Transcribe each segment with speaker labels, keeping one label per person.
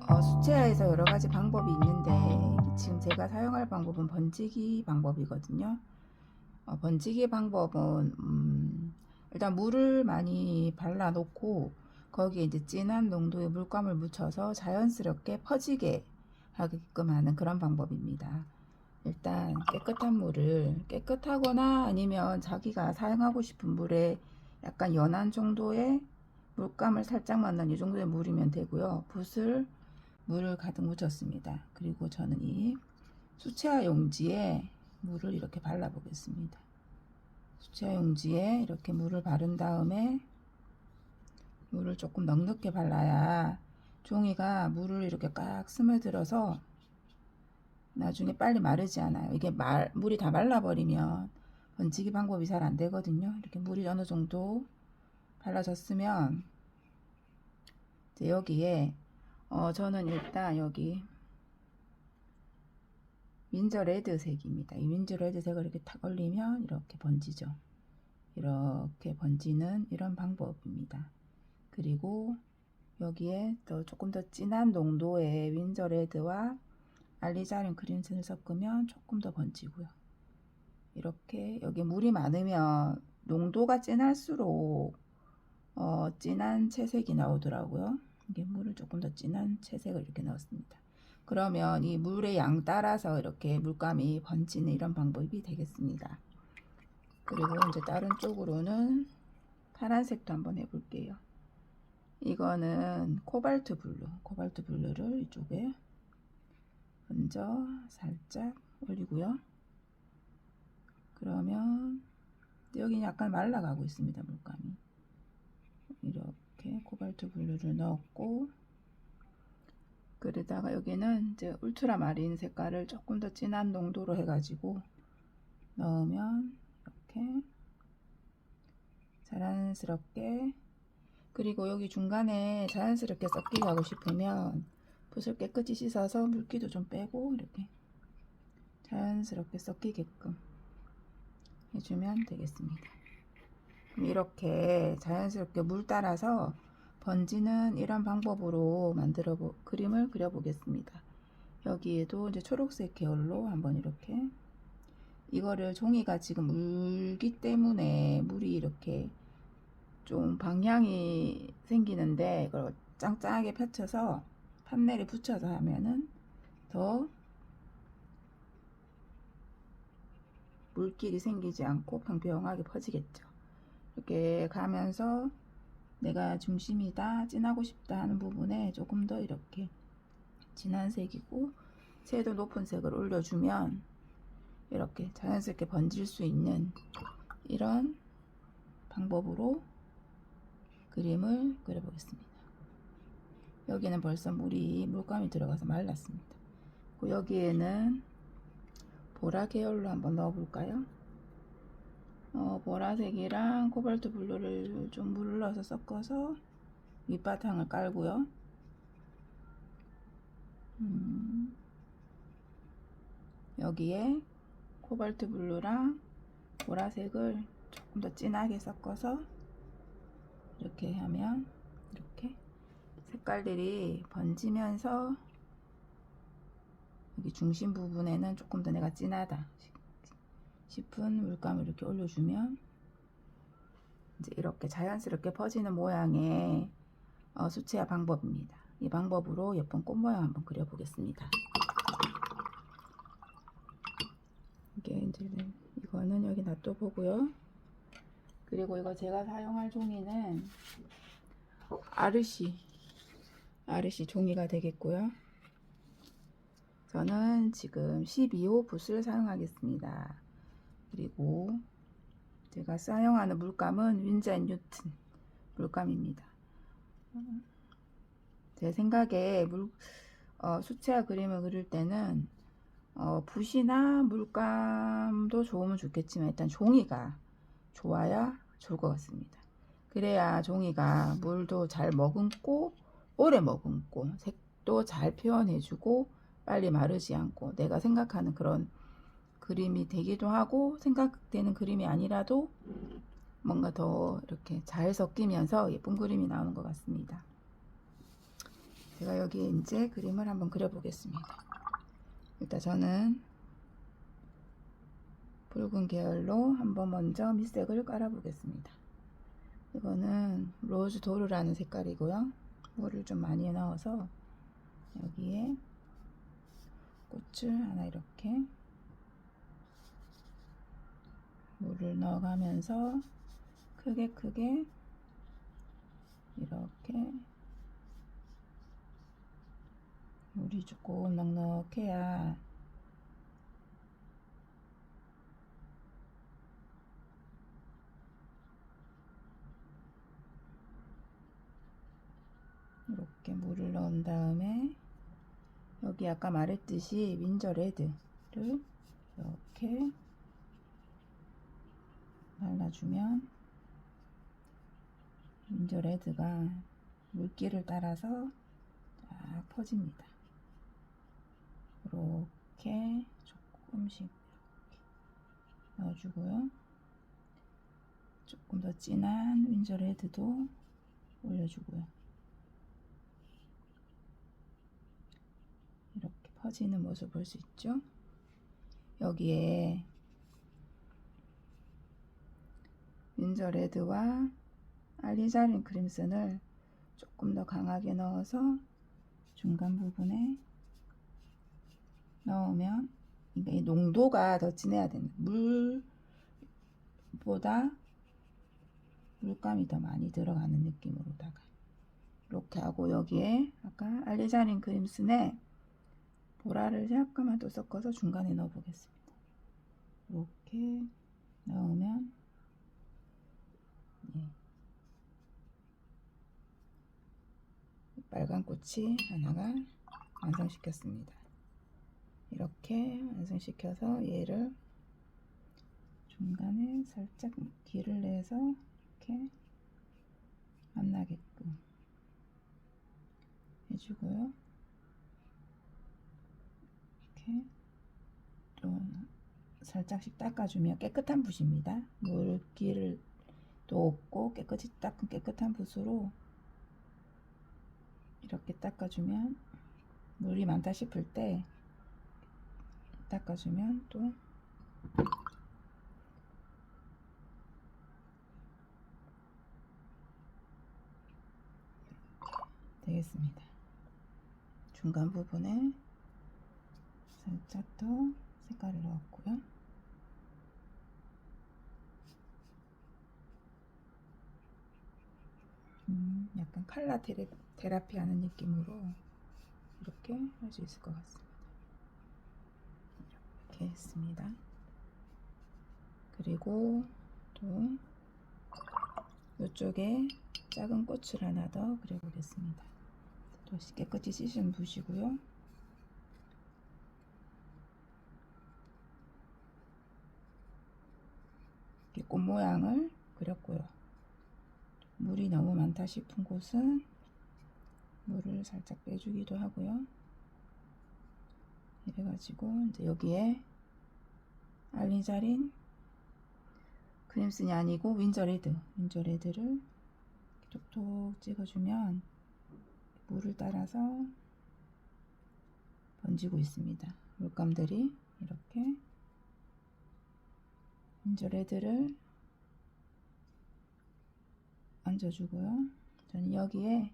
Speaker 1: 수채화에서 여러 가지 방법이 있는데 지금 제가 사용할 방법은 번지기 방법이거든요. 번지기 방법은 일단 물을 많이 발라 놓고 거기에 이제 진한 농도의 물감을 묻혀서 자연스럽게 퍼지게 하게끔 하는 그런 방법입니다. 일단 깨끗한 물을, 깨끗하거나 아니면 자기가 사용하고 싶은 물에 약간 연한 정도의 물감을 살짝만 넣은 이 정도의 물이면 되고요. 붓을 물을 가득 묻혔습니다. 그리고 저는 이 수채화 용지에 물을 이렇게 발라 보겠습니다. 수채화 용지에 이렇게 물을 바른 다음에 물을 조금 넉넉히 발라야 종이가 물을 이렇게 꽉 스며들어서 나중에 빨리 마르지 않아요. 이게 물이 다 말라버리면 번지기 방법이 잘 안 되거든요. 이렇게 물이 어느 정도 발라졌으면 이제 여기에 저는 일단 여기 윈저 레드색입니다. 이 윈저 레드색을 이렇게 탁 올리면 이렇게 번지죠. 이렇게 번지는 이런 방법입니다. 그리고 여기에 또 조금 더 진한 농도의 윈저 레드와 알리자린 그린슨을 섞으면 조금 더 번지고요. 이렇게 여기 물이 많으면 농도가 진할수록 진한 채색이 나오더라고요. 이게 물을 조금 더 진한 채색을 이렇게 넣었습니다. 그러면 이 물의 양 따라서 이렇게 물감이 번지는 이런 방법이 되겠습니다. 그리고 이제 다른 쪽으로는 파란색도 한번 해볼게요. 이거는 코발트 블루를 이쪽에 먼저 살짝 올리고요. 그러면 여기 약간 말라가고 있습니다. 물감이 이렇게 코발트 블루를 넣었고, 그러다가 여기는 이제 울트라마린 색깔을 조금 더 진한 농도로 해가지고 넣으면 이렇게 자연스럽게, 그리고 여기 중간에 자연스럽게 섞이게 하고 싶으면 붓을 깨끗이 씻어서 물기도 좀 빼고 이렇게 자연스럽게 섞이게끔 해주면 되겠습니다. 이렇게 자연스럽게 물 따라서 번지는 이런 방법으로 그림을 그려 보겠습니다. 여기에도 이제 초록색 계열로 한번 이렇게, 이거를 종이가 지금 물기 때문에 물이 이렇게 좀 방향이 생기는데 이걸 짱짱하게 펼쳐서 판넬에 붙여서 하면은 더 물길이 생기지 않고 평평하게 퍼지겠죠. 이렇게 가면서 내가 중심이다, 진하고 싶다 하는 부분에 조금 더 이렇게 진한 색이고 채도 높은 색을 올려주면 이렇게 자연스럽게 번질 수 있는 이런 방법으로 그림을 그려보겠습니다. 여기는 벌써 물감이 들어가서 말랐습니다. 여기에는 보라 계열로 한번 넣어볼까요? 보라색이랑 코발트 블루를 좀 물을 넣어서 섞어서 밑바탕을 깔고요. 여기에 코발트 블루랑 보라색을 조금 더 진하게 섞어서 이렇게 하면 이렇게 색깔들이 번지면서 여기 중심 부분에는 조금 더 내가 진하다 싶은 물감을 이렇게 올려주면 이제 이렇게 자연스럽게 퍼지는 모양의 수채화 방법입니다. 이 방법으로 예쁜 꽃 모양 한번 그려보겠습니다. 이게 이제 이거는 여기 놔둬보고요. 그리고 이거 제가 사용할 종이는 아르시 종이가 되겠고요. 저는 지금 12호 붓을 사용하겠습니다. 그리고 제가 사용하는 물감은 윈저 앤 뉴튼 물감입니다. 제 생각에 수채화 그림을 그릴 때는 붓이나 물감도 좋으면 좋겠지만 일단 종이가 좋아야 좋을 것 같습니다. 그래야 종이가 물도 잘 머금고 오래 머금고 색도 잘 표현해주고 빨리 마르지 않고 내가 생각하는 그런 그림이 되기도 하고, 생각되는 그림이 아니라도 뭔가 더 이렇게 잘 섞이면서 예쁜 그림이 나오는 것 같습니다. 제가 여기에 이제 그림을 한번 그려보겠습니다. 일단 저는 붉은 계열로 한번 먼저 밑색을 깔아보겠습니다. 이거는 로즈 도르라는 색깔이고요. 물을 좀 많이 넣어서 여기에 꽃을 하나 이렇게 물을 넣어가면서 크게 이렇게 물이 조금 넉넉해야 이렇게 물을 넣은 다음에 여기 아까 말했듯이 윈저 레드를 이렇게 발라주면 윈저 레드가 물기를 따라서 쫙 퍼집니다. 이렇게 조금씩 이렇게 넣어주고요. 조금 더 진한 윈저 레드도 올려주고요. 이렇게 퍼지는 모습 볼 수 있죠? 여기에 윈저 레드와 알리자린 크림슨을 조금 더 강하게 넣어서 중간 부분에 넣으면 이게 농도가 더 진해야 됩니다. 물보다 물감이 더 많이 들어가는 느낌으로다가 이렇게 하고 여기에 아까 알리자린 크림슨에 보라를 약간만 또 섞어서 중간에 넣어 보겠습니다. 이렇게 넣으면 빨간 꽃이 하나가 완성시켰습니다. 이렇게 완성시켜서 얘를 중간에 살짝 길을 내서 이렇게 만나게끔 해주고요. 이렇게 좀 살짝씩 닦아주면 깨끗한 붓입니다. 물기를 또 없고 깨끗이 닦은 깨끗한 붓으로 이렇게 닦아주면 물이 많다 싶을 때 닦아주면 또 되겠습니다. 중간 부분에 살짝 더 색깔을 넣었고요. 약간 칼라 테라피 하는 느낌으로 이렇게 할 수 있을 것 같습니다. 이렇게 했습니다. 그리고 또 이쪽에 작은 꽃을 하나 더 그려보겠습니다. 또 깨끗이 씻은 붓이고요. 이렇게 꽃 모양을 그렸고요. 물이 너무 많다 싶은 곳은 물을 살짝 빼주기도 하고요. 이래가지고 이제 여기에 알리자린 크림슨이 아니고 윈저 레드를 톡톡 찍어주면 물을 따라서 번지고 있습니다. 물감들이 이렇게 윈저 레드를 얹어주고요. 저는 여기에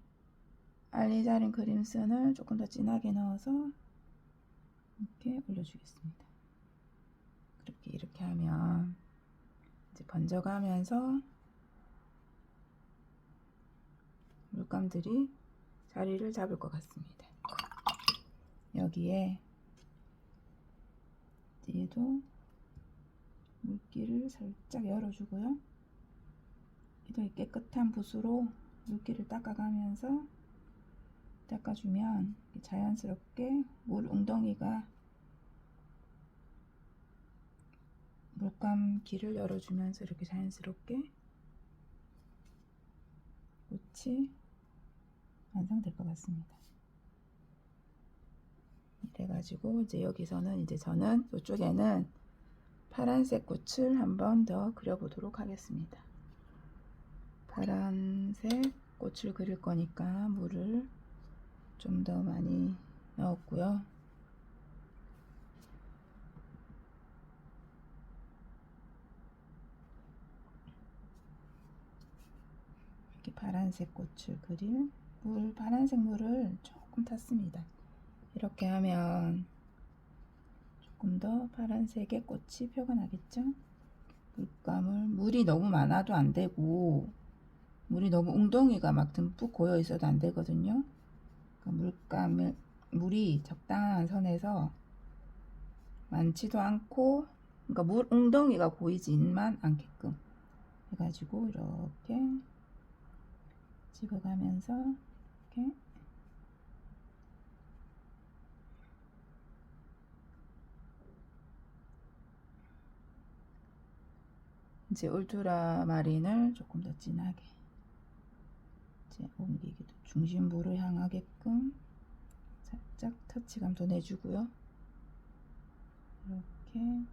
Speaker 1: 알리자린 크림슨을 조금 더 진하게 넣어서 이렇게 올려주겠습니다. 이렇게 하면 이제 번져가면서 물감들이 자리를 잡을 것 같습니다. 여기에 뒤에도 물기를 살짝 열어주고요. 이 깨끗한 붓으로 물기를 닦아가면서 닦아주면 자연스럽게 물 웅덩이가 물감 길을 열어주면서 이렇게 자연스럽게 꽃이 완성될 것 같습니다. 이래가지고 이제 여기서는 이제 저는 이쪽에는 파란색 꽃을 한번 더 그려보도록 하겠습니다. 파란색 꽃을 그릴 거니까 물을 좀 더 많이 넣었고요. 이렇게 파란색 꽃을 그릴 파란색 물을 조금 탔습니다. 이렇게 하면 조금 더 파란색의 꽃이 펴가 나겠죠? 물이 너무 많아도 안 되고, 물이 너무 웅덩이가 막 듬뿍 고여 있어도 안 되거든요. 물이 적당한 선에서 많지도 않고, 그러니까 물 웅덩이가 고이지만 않게끔 해가지고 이렇게 찍어가면서 이렇게 이제 울트라마린을 조금 더 진하게 이제 옮기기도 중심부를 향하게끔 살짝 터치감도 내주고요. 이렇게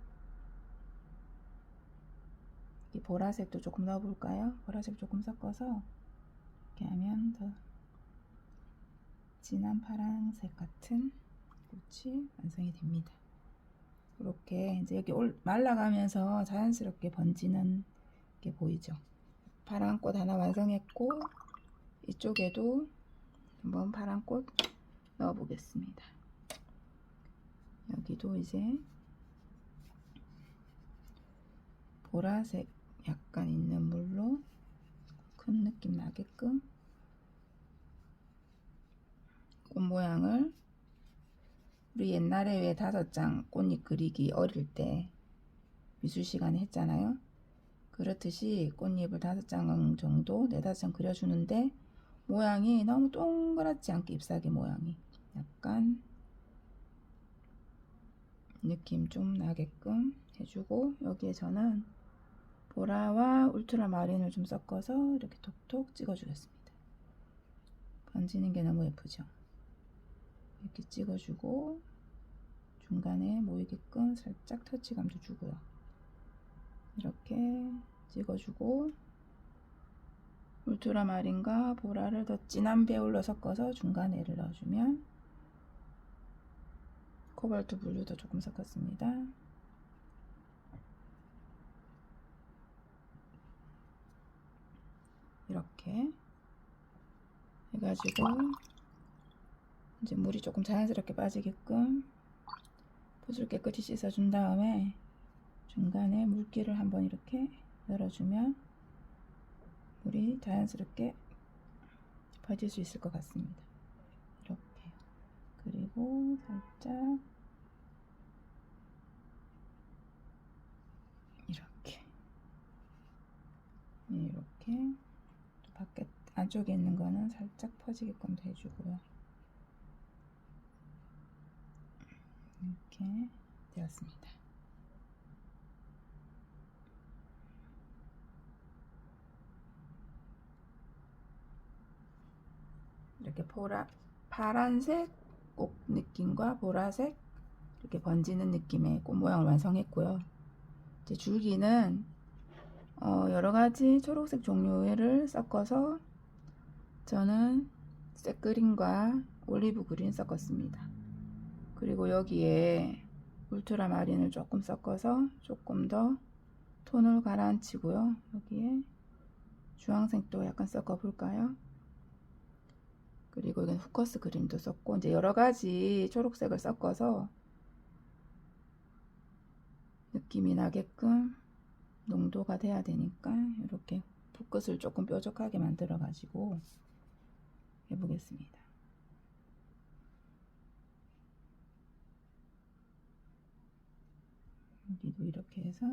Speaker 1: 이 보라색도 조금 넣어볼까요? 보라색 조금 섞어서 이렇게 하면 더 진한 파란색 같은 꽃이 완성이 됩니다. 이렇게 이제 여기 말라가면서 자연스럽게 번지는 게 보이죠? 파란 꽃 하나 완성했고, 이쪽에도 한번 파란 꽃 넣어 보겠습니다. 여기도 이제 보라색 약간 있는 물로 큰 느낌 나게끔 꽃 모양을, 우리 옛날에 왜 5장 꽃잎 그리기 어릴 때 미술 시간에 했잖아요. 그렇듯이 꽃잎을 5장 정도, 4-5장 그려주는데 모양이 너무 동그랗지 않게 잎사귀 모양이 약간 느낌 좀 나게끔 해주고, 여기에 저는 보라와 울트라마린을 좀 섞어서 이렇게 톡톡 찍어주겠습니다. 번지는 게 너무 예쁘죠? 이렇게 찍어주고 중간에 모이게끔 살짝 터치감도 주고요. 이렇게 찍어주고 울트라마린과 보라를 더 진한 배율로 섞어서 중간에를 넣어주면, 코발트 블루도 조금 섞었습니다. 이렇게 해가지고 이제 물이 조금 자연스럽게 빠지게끔 붓을 깨끗이 씻어준 다음에 중간에 물기를 한번 이렇게 열어주면 물이 자연스럽게 빠질 수 있을 것 같습니다. 이렇게, 그리고 살짝 이렇게 밖에 안쪽에 있는 거는 살짝 퍼지게끔 해주고요. 이렇게 되었습니다. 이렇게 파란색 꽃 느낌과 보라색 이렇게 번지는 느낌의 꽃 모양을 완성했고요. 이제 줄기는 여러가지 초록색 종류를 섞어서 저는 색 그린과 올리브 그린 섞었습니다. 그리고 여기에 울트라마린을 조금 섞어서 조금 더 톤을 가라앉히고요. 여기에 주황색도 약간 섞어 볼까요? 그리고 여기는 후커스 그림도 썼고, 이제 여러가지 초록색을 섞어서 느낌이 나게끔 농도가 돼야 되니까 이렇게 붓끝을 조금 뾰족하게 만들어 가지고 해보겠습니다. 여기도 이렇게 해서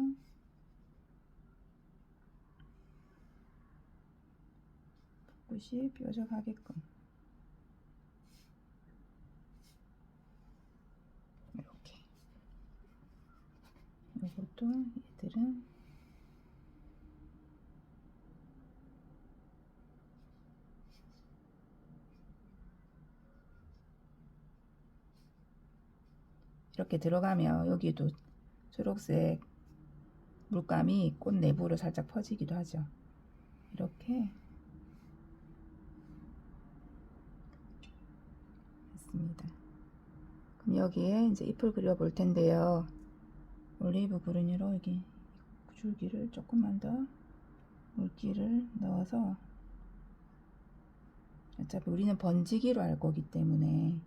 Speaker 1: 붓끝이 뾰족하게끔 이렇게. 이것도 얘들은 이렇게 들어가면 여기도 초록색 물감이 꽃 내부로 살짝 퍼지기도 하죠. 이렇게 됐습니다. 그럼 여기에 이제 잎을 그려 볼 텐데요. 올리브 그린으로 여기 줄기를 조금만 더 물기를 넣어서, 어차피 우리는 번지기로 할 거기 때문에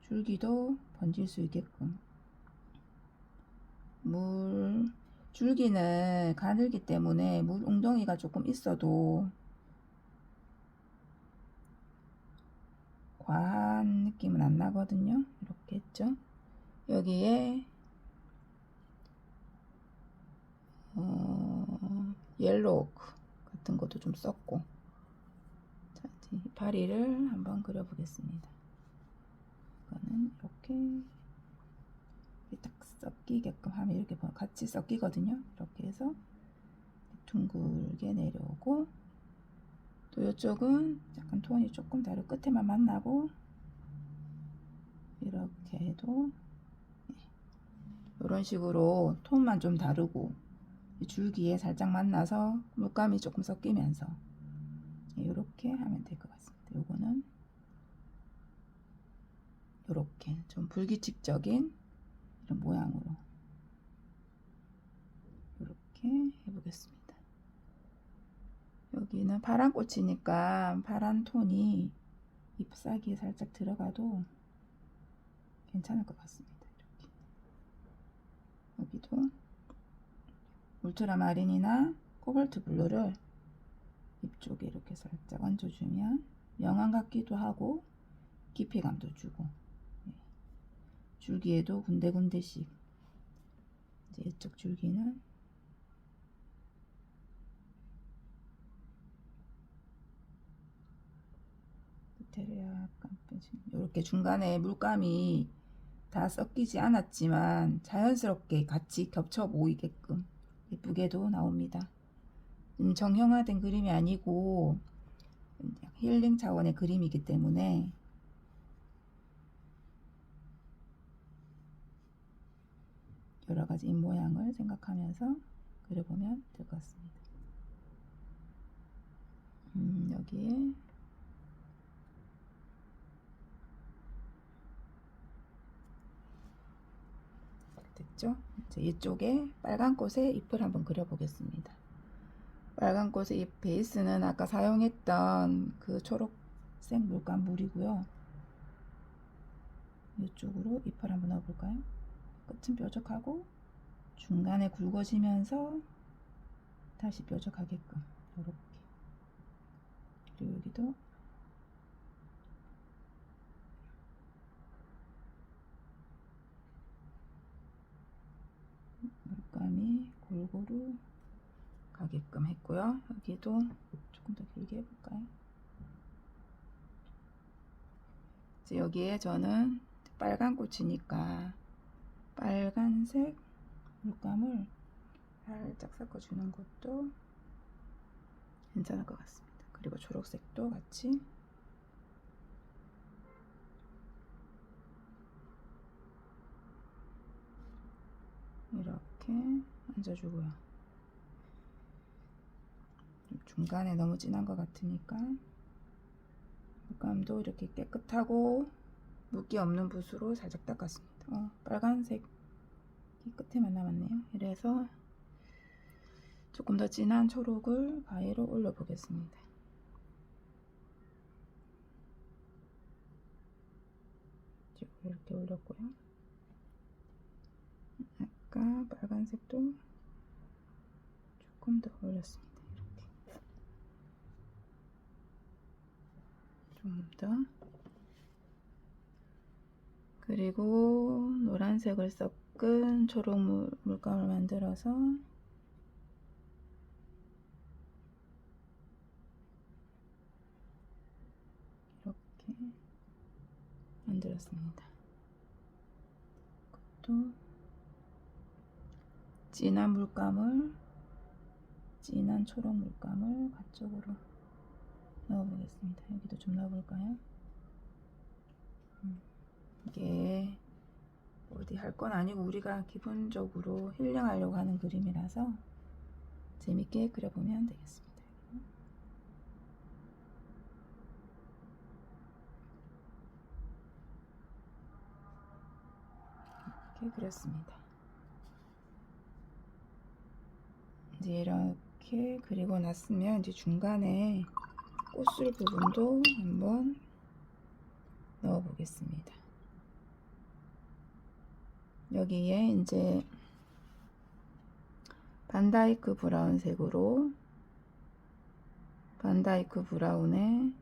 Speaker 1: 줄기도 번질 수 있게끔, 줄기는 가늘기 때문에 물 웅덩이가 조금 있어도 과한 느낌은 안 나거든요. 이렇게 했죠. 여기에 옐로우 오크 같은 것도 좀 썼고, 자, 파리를 한번 그려 보겠습니다. 이거는 이렇게 딱 섞이게끔 하면 이렇게 같이 섞이거든요. 이렇게 해서 둥글게 내려오고, 또 이쪽은 약간 톤이 조금 다르고 끝에만 만나고, 이렇게 해도 이런 식으로 톤만 좀 다르고 줄기에 살짝 만나서 물감이 조금 섞이면서 이렇게 하면 될 것 같습니다. 요거는 이렇게 좀 불규칙적인 이런 모양으로 이렇게 해보겠습니다. 여기는 파란 꽃이니까 파란 톤이 잎사귀에 살짝 들어가도 괜찮을 것 같습니다. 이렇게. 여기도 울트라마린이나 코발트 블루를 잎 쪽에 이렇게 살짝 얹어주면 명암 같기도 하고 깊이감도 주고, 줄기에도 군데군데씩, 이제 이쪽 줄기는 밑에를 약간 이렇게 중간에 물감이 다 섞이지 않았지만 자연스럽게 같이 겹쳐 보이게끔 예쁘게도 나옵니다. 정형화된 그림이 아니고 힐링 차원의 그림이기 때문에 여러가지 잎 모양을 생각하면서 그려보면 될 것 같습니다. 여기에 됐죠? 이제 이쪽에 빨간 꽃의 잎을 한번 그려보겠습니다. 빨간 꽃의 잎 베이스는 아까 사용했던 그 초록색 물감 물이고요. 이쪽으로 잎을 한번 넣어볼까요? 끝은 뾰족하고 중간에 굵어지면서 다시 뾰족하게끔 이렇게. 그리고 여기도 물감이 골고루 가게끔 했고요. 여기도 조금 더 길게 해볼까요? 이제 여기에 저는 빨간 꽃이니까 빨간색 물감을 살짝 섞어주는 것도 괜찮을 것 같습니다. 그리고 초록색도 같이 이렇게 얹어주고요. 중간에 너무 진한 것 같으니까 물감도 이렇게 깨끗하고 물기 없는 붓으로 살짝 닦았습니다. 빨간색이 끝에만 남았네요. 이래서 조금 더 진한 초록을 가위로 올려 보겠습니다. 이렇게 올렸고요. 아까 빨간색도 조금 더 올렸습니다. 이렇게 좀 더. 그리고 노란색을 섞은 초록 물감을 만들어서 이렇게 만들었습니다. 또 진한 물감을, 진한 초록 물감을 가쪽으로 넣어보겠습니다. 여기도 좀 넣어볼까요? 이게 어디 할 건 아니고 우리가 기본적으로 힐링하려고 하는 그림이라서 재밌게 그려보면 되겠습니다. 이렇게 그렸습니다. 이제 이렇게 그리고 났으면 이제 중간에 꽃술 부분도 한번 넣어 보겠습니다. 여기에 이제 반다이크 브라운색으로 반다이크 브라운에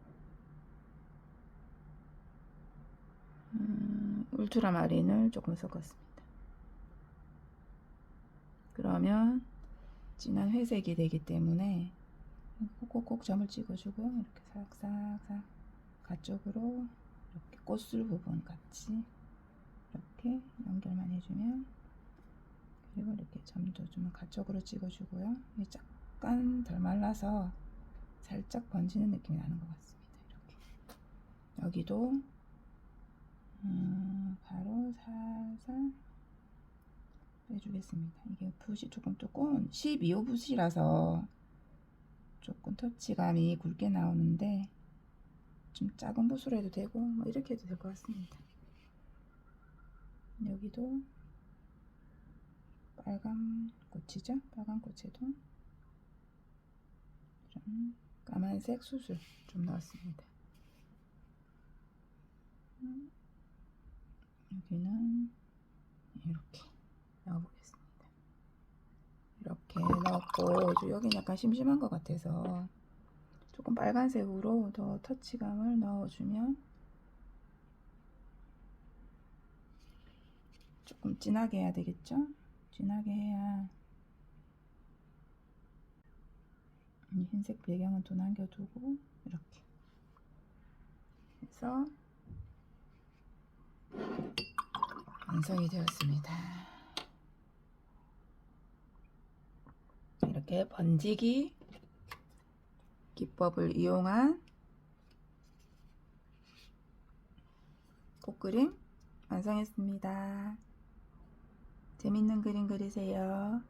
Speaker 1: 울트라마린을 조금 섞었습니다. 그러면 진한 회색이 되기 때문에 꼭꼭 점을 찍어주고요. 이렇게 싹싹싹 가쪽으로 이렇게 꽃술 부분 같이 이렇게 연결만 해주면, 그리고 이렇게 점도 좀 가쪽으로 찍어주고요. 약간 덜 말라서 살짝 번지는 느낌이 나는 것 같습니다. 이렇게 여기도 바로 살살 빼주겠습니다. 이게 붓이 조금 두꺼운 12호 붓이라서 조금 터치감이 굵게 나오는데, 좀 작은 붓으로 해도 되고 뭐 이렇게 해도 될 것 같습니다. 여기도 빨간 꽃이죠. 빨간 꽃에도 좀 까만색 수술 좀 넣었습니다. 여기는 이렇게 넣어보겠습니다. 이렇게 넣었고, 이제 여기는 약간 심심한 것 같아서 조금 빨간색으로 더 터치감을 넣어주면, 조금 진하게 해야 되겠죠? 진하게 해야 이 흰색 배경은 또 남겨두고 이렇게 해서 완성이 되었습니다. 이렇게 번지기 기법을 이용한 꽃그림 완성했습니다. 재밌는 그림 그리세요.